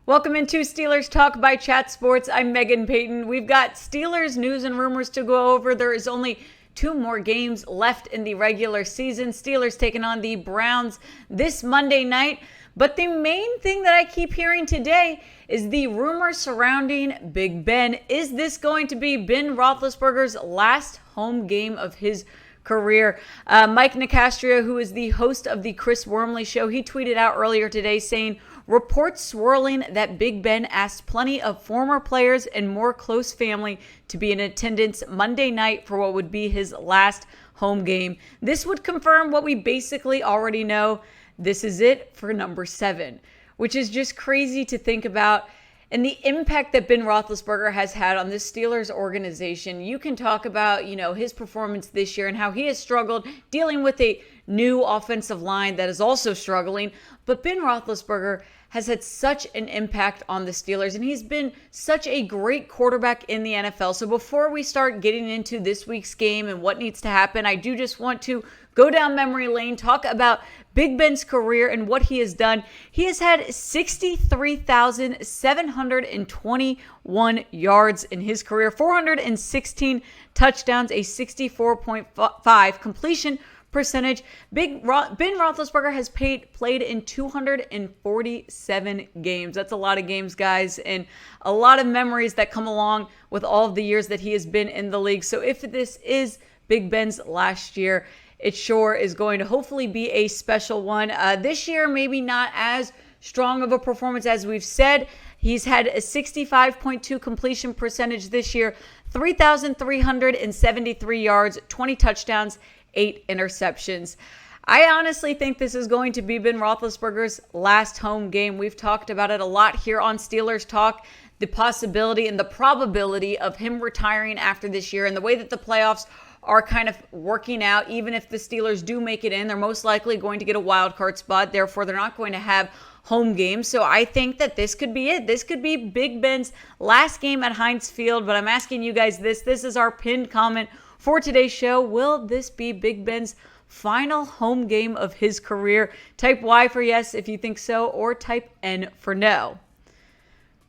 Welcome into Steelers Talk by Chat Sports. I'm Meghan Payton. We've got Steelers news and rumors to go over. There is only 2 more games left in the regular season. Steelers taking on the Browns this Monday night. But the main thing that I keep hearing today is the rumors surrounding Big Ben. Is this going to be Ben Roethlisberger's last home game of his career? Mike Nicastria, who is the host of the Chris Wormley Show, he tweeted out earlier today saying, reports swirling that Big Ben asked plenty of former players and more close family to be in attendance Monday night for what would be his last home game. This would confirm what we basically already know. This is it for number 7, which is just crazy to think about. And the impact that Ben Roethlisberger has had on this Steelers organization. You can talk about, his performance this year and how he has struggled dealing with a new offensive line that is also struggling. But Ben Roethlisberger has had such an impact on the Steelers, and he's been such a great quarterback in the NFL. So before we start getting into this week's game and what needs to happen, I do just want to go down memory lane, talk about Big Ben's career and what he has done. He has had 63,721 yards in his career, 416 touchdowns, a 64.5 completion percentage. Ben Roethlisberger has played in 247 games. That's a lot of games, guys, and a lot of memories that come along with all of the years that he has been in the league. So if this is Big Ben's last year, it sure is going to hopefully be a special one. This year, maybe not as strong of a performance as we've said. He's had a 65.2 completion percentage this year, 3,373 yards, 20 touchdowns, 8 interceptions. I honestly think this is going to be Ben Roethlisberger's last home game. We've talked about it a lot here on Steelers Talk, the possibility and the probability of him retiring after this year and the way that the playoffs are kind of working out. Even if the Steelers do make it in, they're most likely going to get a wild card spot. Therefore, they're not going to have home games. So I think that this could be it. This could be Big Ben's last game at Heinz Field. But I'm asking you guys this. This is our pinned comment for today's show. Will this be Big Ben's final home game of his career? Type Y for yes if you think so, or type N for no.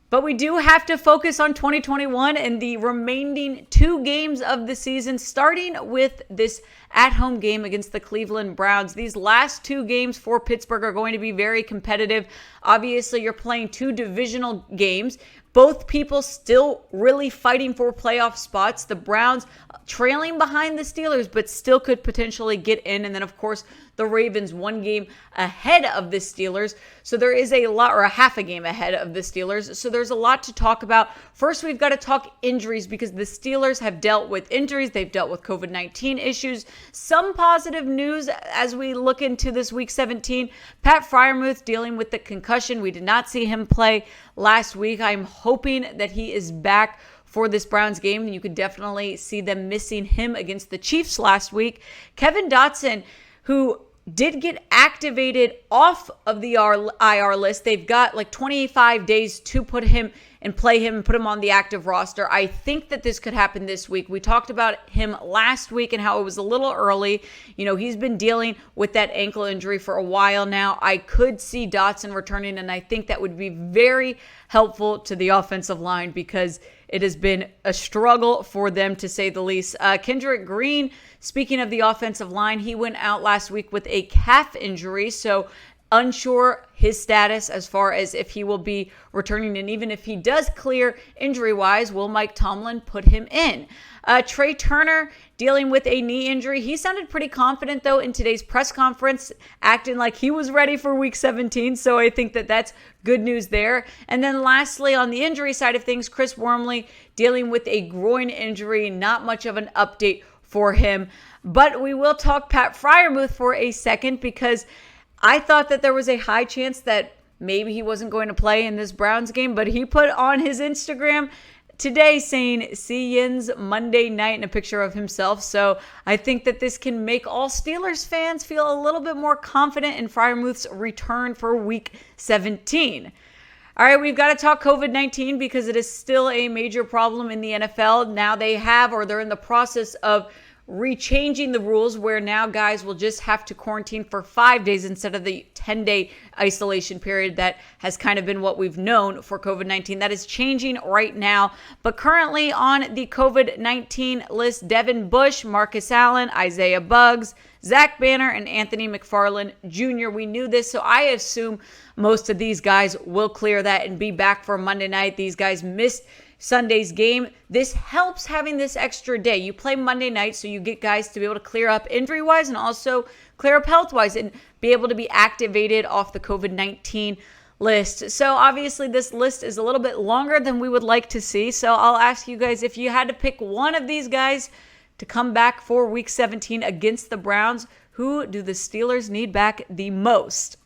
But we do have to focus on 2021 and the remaining 2 games of the season, starting with this at-home game against the Cleveland Browns. These last 2 games for Pittsburgh are going to be very competitive. Obviously, you're playing 2 divisional games. Both people still really fighting for playoff spots. The Browns trailing behind the Steelers, but still could potentially get in. And then, of course, the Ravens 1 game ahead of the Steelers. So there is a lot, or a half a game ahead of the Steelers. So there's a lot to talk about. First, we've got to talk injuries because the Steelers have dealt with injuries. They've dealt with COVID-19 issues. Some positive news as we look into this week 17. Pat Freiermuth dealing with the concussion. We did not see him play last week. I'm hoping that he is back for this Browns game. You could definitely see them missing him against the Chiefs last week. Kevin Dotson, who did get activated off of the IR list. They've got like 25 days to put him and play him and put him on the active roster. I think that this could happen this week. We talked about him last week and how it was a little early. He's been dealing with that ankle injury for a while now. I could see Dotson returning, and I think that would be very helpful to the offensive line because it has been a struggle for them, to say the least. Kendrick Green, speaking of the offensive line, he went out last week with a calf injury, so unsure his status as far as if he will be returning. And even if he does clear injury-wise, will Mike Tomlin put him in? Trey Turner dealing with a knee injury. He sounded pretty confident, though, in today's press conference, acting like he was ready for Week 17. So I think that that's good news there. And then lastly, on the injury side of things, Chris Wormley dealing with a groin injury. Not much of an update for him. But we will talk Pat Freiermuth for a second because I thought that there was a high chance that maybe he wasn't going to play in this Browns game, but he put on his Instagram today saying, "See yins Monday night," and a picture of himself. So I think that this can make all Steelers fans feel a little bit more confident in Freiermuth's return for Week 17. All right, we've got to talk COVID-19 because it is still a major problem in the NFL. Now they're in the process of rechanging the rules where now guys will just have to quarantine for 5 days instead of the 10-day isolation period that has kind of been what we've known for COVID-19. That is changing right now. But currently on the COVID-19 list, Devin Bush, Marcus Allen, Isaiah Buggs, Zach Banner, and Anthony McFarland Jr. We knew this, so I assume most of these guys will clear that and be back for Monday night. These guys missed Sunday's game. This helps having this extra day. You play Monday night, so you get guys to be able to clear up injury-wise and also clear up health-wise and be able to be activated off the COVID-19 list. So obviously this list is a little bit longer than we would like to see. So I'll ask you guys, if you had to pick one of these guys to come back for Week 17 against the Browns, who do the Steelers need back the most?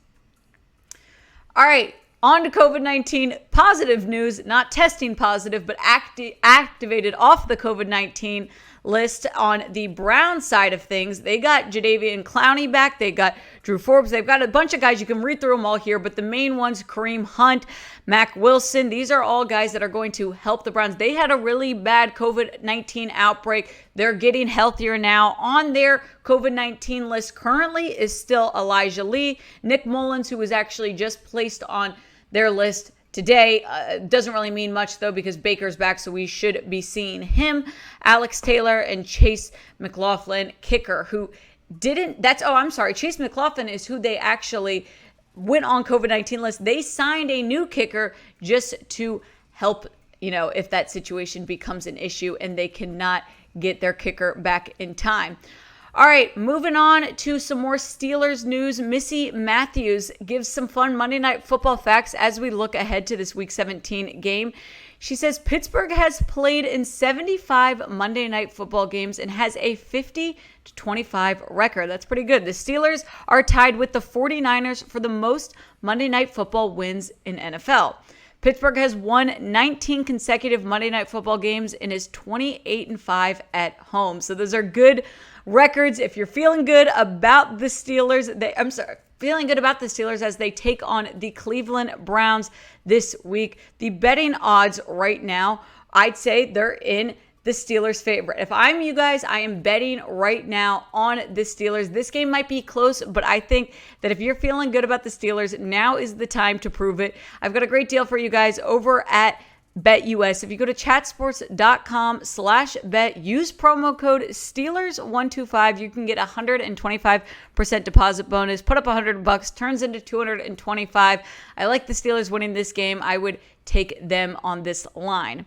All right. On to COVID-19 positive news, not testing positive, but activated off the COVID-19 list on the Brown side of things. They got Jadeveon Clowney back. They got Drew Forbes. They've got a bunch of guys. You can read through them all here, but the main ones, Kareem Hunt, Mac Wilson, these are all guys that are going to help the Browns. They had a really bad COVID-19 outbreak. They're getting healthier now. On their COVID-19 list currently is still Elijah Lee, Nick Mullins, who was actually just placed on their list today. Doesn't really mean much, though, because Baker's back, so we should be seeing him. Alex Taylor and Chase McLaughlin, kicker, who didn't... Chase McLaughlin is who they actually went on COVID-19 list. They signed a new kicker just to help, if that situation becomes an issue and they cannot get their kicker back in time. All right, moving on to some more Steelers news. Missy Matthews gives some fun Monday Night Football facts as we look ahead to this Week 17 game. She says Pittsburgh has played in 75 Monday Night Football games and has a 50-25 record. That's pretty good. The Steelers are tied with the 49ers for the most Monday Night Football wins in NFL. Pittsburgh has won 19 consecutive Monday Night Football games and is 28-5 at home. So those are good records. If you're feeling good about the Steelers, feeling good about the Steelers as they take on the Cleveland Browns this week. The betting odds right now, I'd say they're in the Steelers' favorite. If I'm you guys, I am betting right now on the Steelers. This game might be close, but I think that if you're feeling good about the Steelers, now is the time to prove it. I've got a great deal for you guys over at BetUS. If you go to chatsports.com/bet, use promo code Steelers125, you can get 125% deposit bonus. Put up $100, turns into $225. I like the Steelers winning this game. I would take them on this line.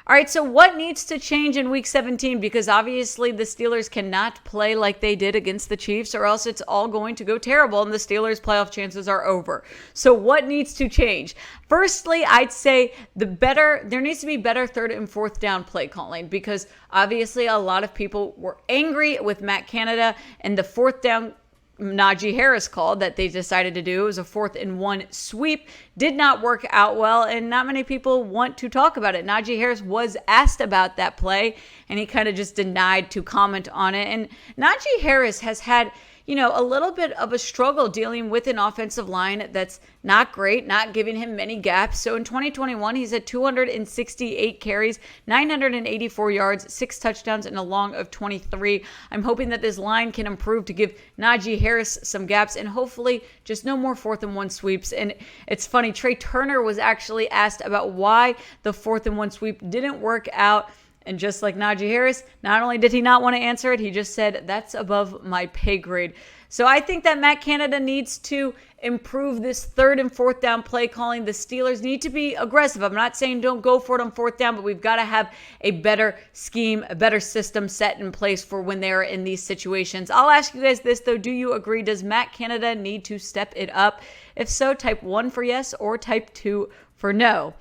All right, so what needs to change in Week 17? Because obviously the Steelers cannot play like they did against the Chiefs, or else it's all going to go terrible and the Steelers' playoff chances are over. So what needs to change? Firstly, I'd say there needs to be better third and fourth down play calling, because obviously a lot of people were angry with Matt Canada and the fourth down Najee Harris call that they decided to do. It was a 4th-and-1 sweep. Did not work out well, and not many people want to talk about it. Najee Harris was asked about that play, and he kind of just denied to comment on it. And Najee Harris has had, a little bit of a struggle dealing with an offensive line that's not great, not giving him many gaps. So in 2021, he's at 268 carries, 984 yards, 6 touchdowns, and a long of 23. I'm hoping that this line can improve to give Najee Harris some gaps and hopefully just no more 4th-and-1 sweeps. And it's funny, Trey Turner was actually asked about why the 4th-and-1 sweep didn't work out. And just like Najee Harris, not only did he not want to answer it, he just said, that's above my pay grade. So I think that Matt Canada needs to improve this 3rd and 4th down play calling. The Steelers need to be aggressive. I'm not saying don't go for it on 4th down, but we've got to have a better scheme, a better system set in place for when they're in these situations. I'll ask you guys this, though. Do you agree? Does Matt Canada need to step it up? If so, type 1 for yes or type 2 for no.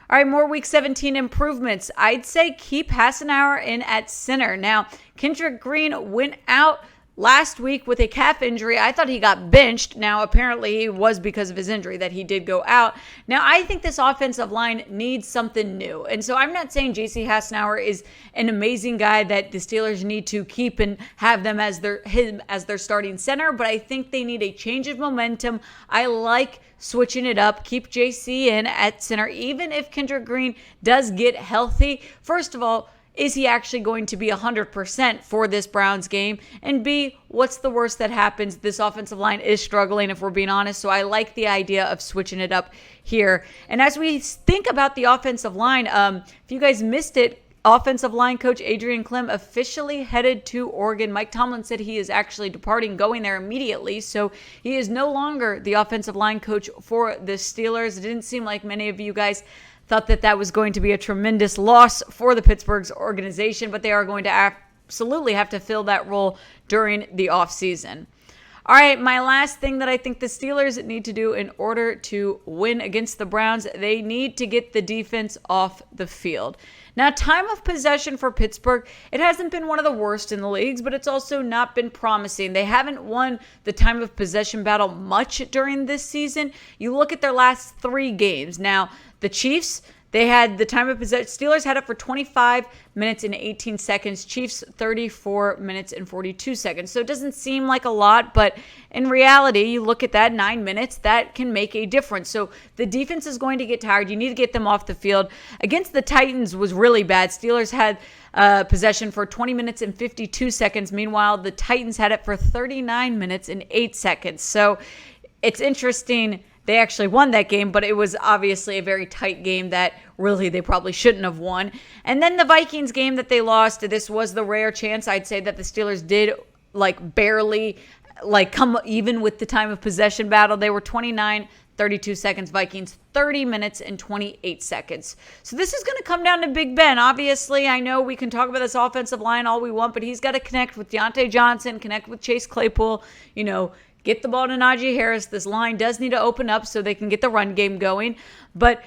All right, more Week 17 improvements. I'd say keep Hassenauer in at center. Now, Kendrick Green went out last week with a calf injury. I thought he got benched. Now, apparently, it was because of his injury that he did go out. Now, I think this offensive line needs something new. And so I'm not saying J.C. Hassenauer is an amazing guy that the Steelers need to keep and have them as their starting center, but I think they need a change of momentum. I like switching it up. Keep JC in at center, even if Kendrick Green does get healthy. First of all, is he actually going to be 100% for this Browns game? And B, what's the worst that happens? This offensive line is struggling, if we're being honest. So I like the idea of switching it up here. And as we think about the offensive line, if you guys missed it, offensive line coach Adrian Clem officially headed to Oregon. Mike Tomlin said he is actually departing, going there immediately. So he is no longer the offensive line coach for the Steelers. It didn't seem like many of you guys thought that that was going to be a tremendous loss for the Pittsburgh's organization, but they are going to absolutely have to fill that role during the offseason. All right, my last thing that I think the Steelers need to do in order to win against the Browns, they need to get the defense off the field. Now, time of possession for Pittsburgh, it hasn't been one of the worst in the leagues, but it's also not been promising. They haven't won the time of possession battle much during this season. You look at their last 3 games. Now, the Chiefs, they had the time of possession. Steelers had it for 25 minutes and 18 seconds. Chiefs, 34 minutes and 42 seconds. So it doesn't seem like a lot, but in reality, you look at that 9 minutes, that can make a difference. So the defense is going to get tired. You need to get them off the field. Against the Titans was really bad. Steelers had possession for 20 minutes and 52 seconds. Meanwhile, the Titans had it for 39 minutes and 8 seconds. So it's interesting. They actually won that game, but it was obviously a very tight game that really they probably shouldn't have won. And then the Vikings game that they lost, this was the rare chance I'd say that the Steelers did barely come even with the time of possession battle. They were 29-32 seconds. Vikings 30 minutes and 28 seconds. So this is going to come down to Big Ben. Obviously, I know we can talk about this offensive line all we want, but he's got to connect with Deontay Johnson, connect with Chase Claypool, get the ball to Najee Harris. This line does need to open up so they can get the run game going. But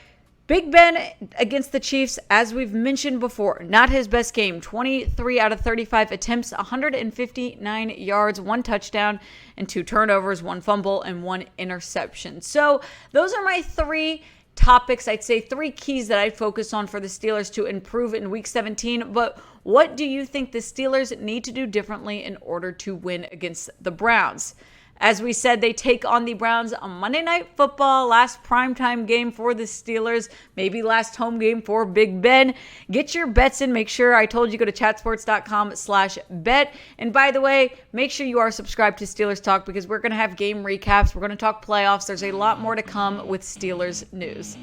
Big Ben against the Chiefs, as we've mentioned before, not his best game. 23 out of 35 attempts, 159 yards, 1 touchdown, and 2 turnovers, 1 fumble, and 1 interception. So those are my 3 topics. I'd say 3 keys that I'd focus on for the Steelers to improve in Week 17. But what do you think the Steelers need to do differently in order to win against the Browns? As we said, they take on the Browns on Monday Night Football, last primetime game for the Steelers, maybe last home game for Big Ben. Get your bets in. Make sure I told you go to chatsports.com/bet. And by the way, make sure you are subscribed to Steelers Talk because we're going to have game recaps. We're going to talk playoffs. There's a lot more to come with Steelers news.